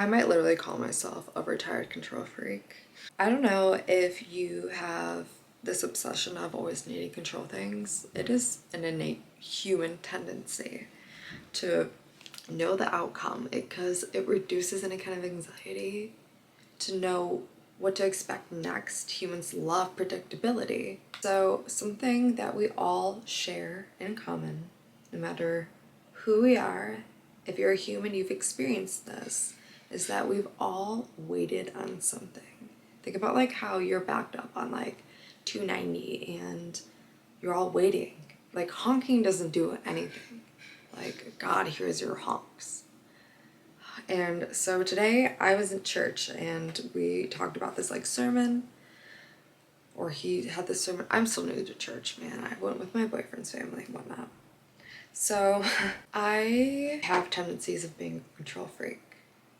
I might literally call myself a retired control freak. I don't know if you have this obsession of always needing to control things. It is an innate human tendency to know the outcome because it reduces any kind of anxiety to know what to expect next. Humans love predictability. So something that we all share in common, no matter who we are, if you're a human, you've experienced this, is that we've all waited on something. Think about like how you're backed up on like 290 and you're all waiting. Like honking doesn't do anything. Like God hears your honks. And so today I was in church and we talked about this like sermon, or he had this sermon. I'm still new to church, man. I went with my boyfriend's family and whatnot. So I have tendencies of being a control freak.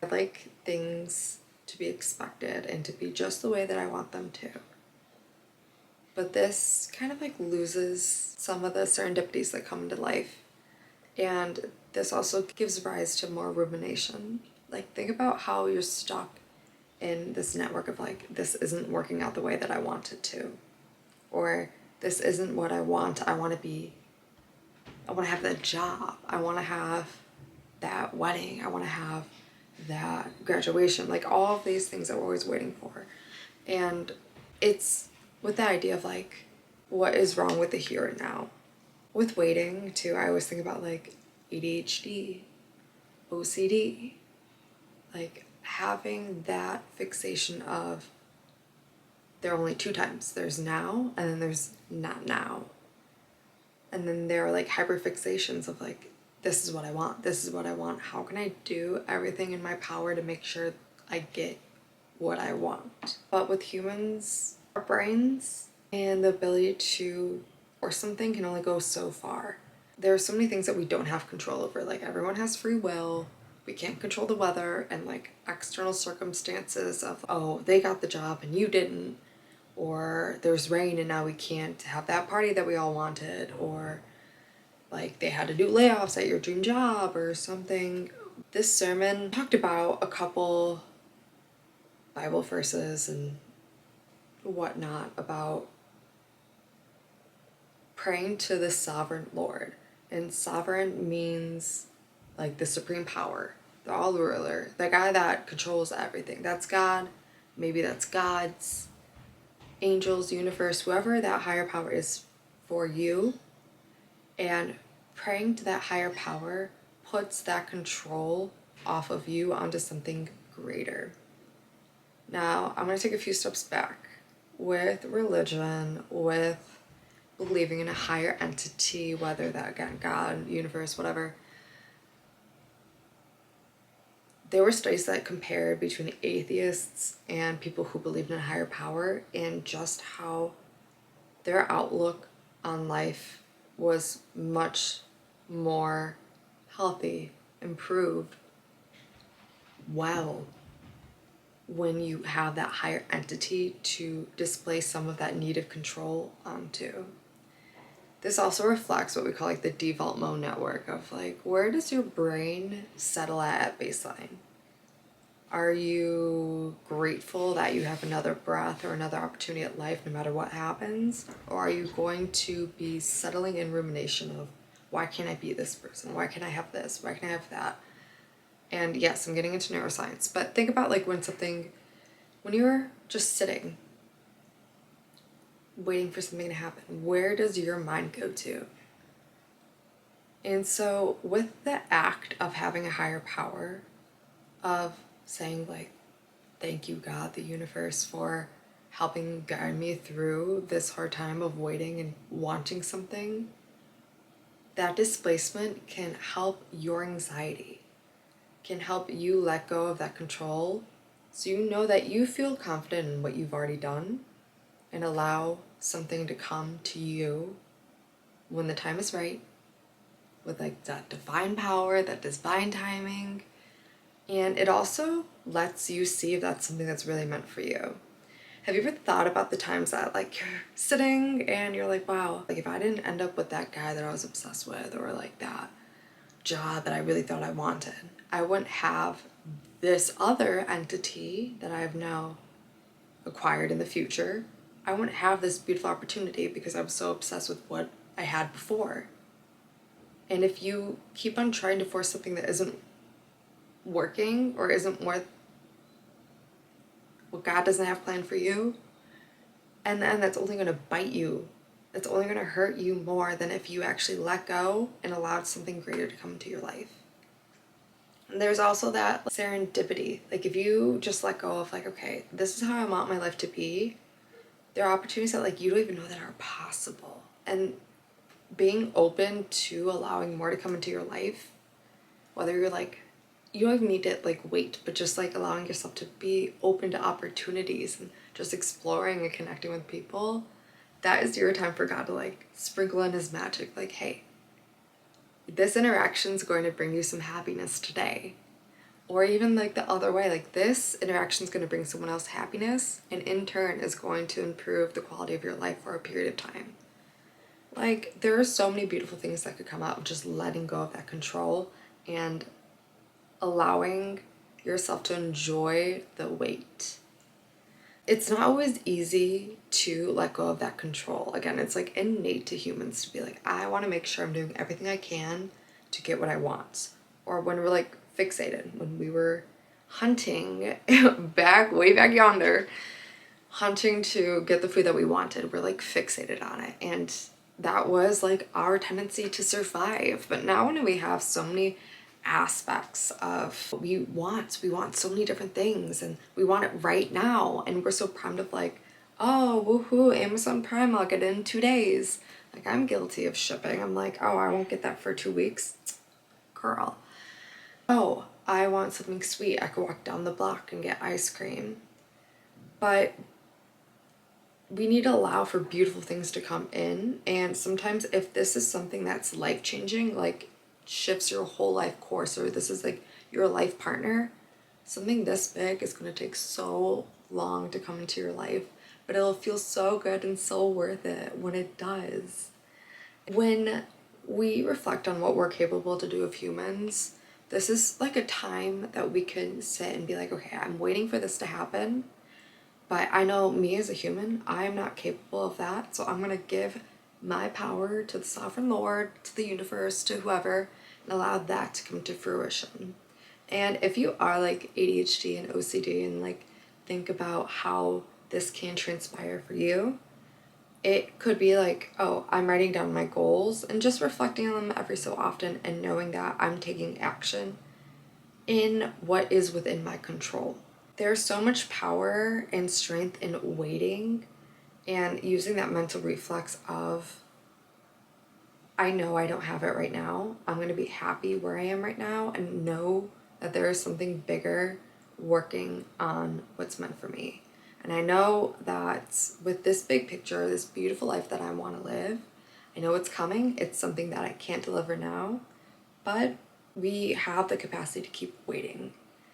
I like things to be expected and to be just the way that I want them to. But this kind of like loses some of the serendipities that come into life. And this also gives rise to more rumination. Like think about how you're stuck in this network of like, this isn't working out the way that I want it to. Or this isn't what I want. I want to have that job. I want to have that wedding. I want to have that graduation. Like all of these things that we're always waiting for. And it's with the idea of like, what is wrong with the here and now? With waiting too, I always think about like ADHD, OCD, like having that fixation of there are only two times. There's now and then there's not now. And then there are like hyperfixations of like, this is what I want. This is what I want. How can I do everything in my power to make sure I get what I want? But with humans, our brains and the ability to force something can only go so far. There are so many things that we don't have control over. Like everyone has free will. We can't control the weather and like external circumstances of, oh, they got the job and you didn't. Or there's rain and now we can't have that party that we all wanted. Or like they had to do layoffs at your dream job or something. This sermon talked about a couple Bible verses and whatnot about praying to the sovereign Lord. And sovereign means like the supreme power, the all ruler, the guy that controls everything. That's God. Maybe that's God's angels, universe, whoever that higher power is for you. And praying to that higher power puts that control off of you onto something greater. Now, I'm going to take a few steps back. With religion, with believing in a higher entity, whether that, again, God, universe, whatever, there were studies that compared between atheists and people who believed in a higher power and just how their outlook on life was much more healthy, improved, well, when you have that higher entity to display some of that need of control onto. This also reflects what we call like the default mode network of like, where does your brain settle at baseline? Are you grateful that you have another breath or another opportunity at life no matter what happens? Or are you going to be settling in rumination of, why can't I be this person? Why can't I have this? Why can't I have that? And yes, I'm getting into neuroscience, but think about like when you're just sitting, waiting for something to happen, where does your mind go to? And so with the act of having a higher power, of saying like, thank you God, the universe, for helping guide me through this hard time of waiting and wanting something, that displacement can help your anxiety, can help you let go of that control, so you know that you feel confident in what you've already done and allow something to come to you when the time is right, with like that divine power, that divine timing. And it also lets you see if that's something that's really meant for you. Have you ever thought about the times that like you're sitting and you're like, wow, like if I didn't end up with that guy that I was obsessed with, or like that job that I really thought I wanted, I wouldn't have this other entity that I have now acquired in the future, I wouldn't have this beautiful opportunity because I was so obsessed with what I had before. And if you keep on trying to force something that isn't working or isn't worth what God doesn't have planned for you, and then that's only going to bite you. It's only going to hurt you more than if you actually let go and allowed something greater to come into your life. And there's also that serendipity. Like if you just let go of like, okay, this is how I want my life to be, there are opportunities that like you don't even know that are possible. And being open to allowing more to come into your life, whether you're like, you don't even need to like wait, but just like allowing yourself to be open to opportunities and just exploring and connecting with people, that is your time for God to like sprinkle in his magic. Like, hey, this interaction is going to bring you some happiness today. Or even like the other way, like this interaction is going to bring someone else happiness and in turn is going to improve the quality of your life for a period of time. Like there are so many beautiful things that could come out of just letting go of that control and allowing yourself to enjoy the wait. It's not always easy to let go of that control. Again, it's like innate to humans to be like, I want to make sure I'm doing everything I can to get what I want. Or when we're like fixated, when we were hunting way back yonder, hunting to get the food that we wanted, we're like fixated on it. And that was like our tendency to survive. But now when we have so many aspects of what we want so many different things and we want it right now, and we're so primed of like, oh woohoo, Amazon Prime, I'll get it in 2 days. Like I'm guilty of shipping. I'm like, oh, I won't get that for 2 weeks. Girl. Oh, I want something sweet. I could walk down the block and get ice cream. But we need to allow for beautiful things to come in. And sometimes if this is something that's life-changing, like shifts your whole life course, or this is like your life partner, something this big is going to take so long to come into your life, but it'll feel so good and so worth it when it does. When we reflect on what we're capable to do of humans, this is like a time that we can sit and be like, okay, I'm waiting for this to happen. But I know me as a human, I am not capable of that. So I'm going to give my power to the sovereign Lord, to the universe, to whoever, and allow that to come to fruition. And if you are like ADHD and OCD and like think about how this can transpire for you, it could be like, oh, I'm writing down my goals and just reflecting on them every so often and knowing that I'm taking action in what is within my control. There's so much power and strength in waiting and using that mental reflex of, I know I don't have it right now. I'm going to be happy where I am right now and know that there is something bigger working on what's meant for me. And I know that with this big picture, this beautiful life that I want to live, I know it's coming. It's something that I can't deliver now, but we have the capacity to keep waiting.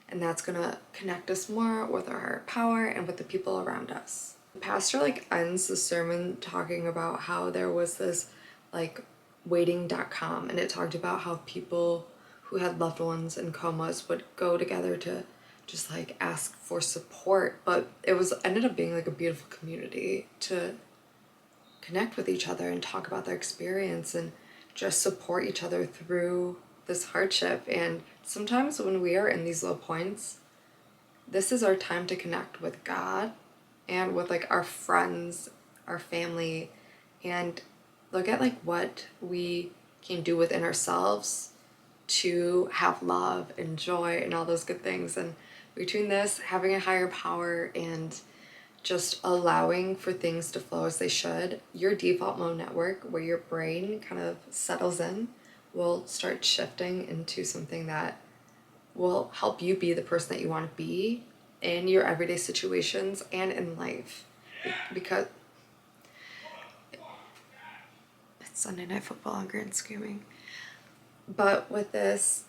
And that's gonna connect us more with our higher power and with the people around us. The pastor like ends the sermon talking about how there was this like waiting.com, and it talked about how people who had loved ones in comas would go together to just like ask for support, but it was ended up being like a beautiful community to connect with each other and talk about their experience and just support each other through this hardship. And sometimes when we are in these low points, this is our time to connect with God and with like our friends, our family, and look at like what we can do within ourselves to have love and joy and all those good things. And between this, having a higher power and just allowing for things to flow as they should, your default mode network, where your brain kind of settles in, will start shifting into something that will help you be the person that you want to be in your everyday situations and in life. Because it's Sunday Night Football, hungry and screaming. But with this,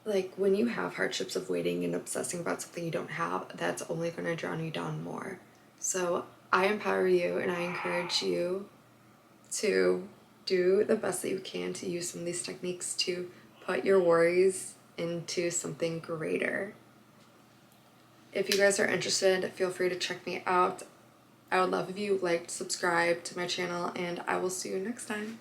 like when you have hardships of waiting and obsessing about something you don't have, that's only going to drown you down more. So I empower you and I encourage you to do the best that you can to use some of these techniques to put your worries into something greater. If you guys are interested, feel free to check me out. I would love if you liked, subscribe to my channel, and I will see you next time.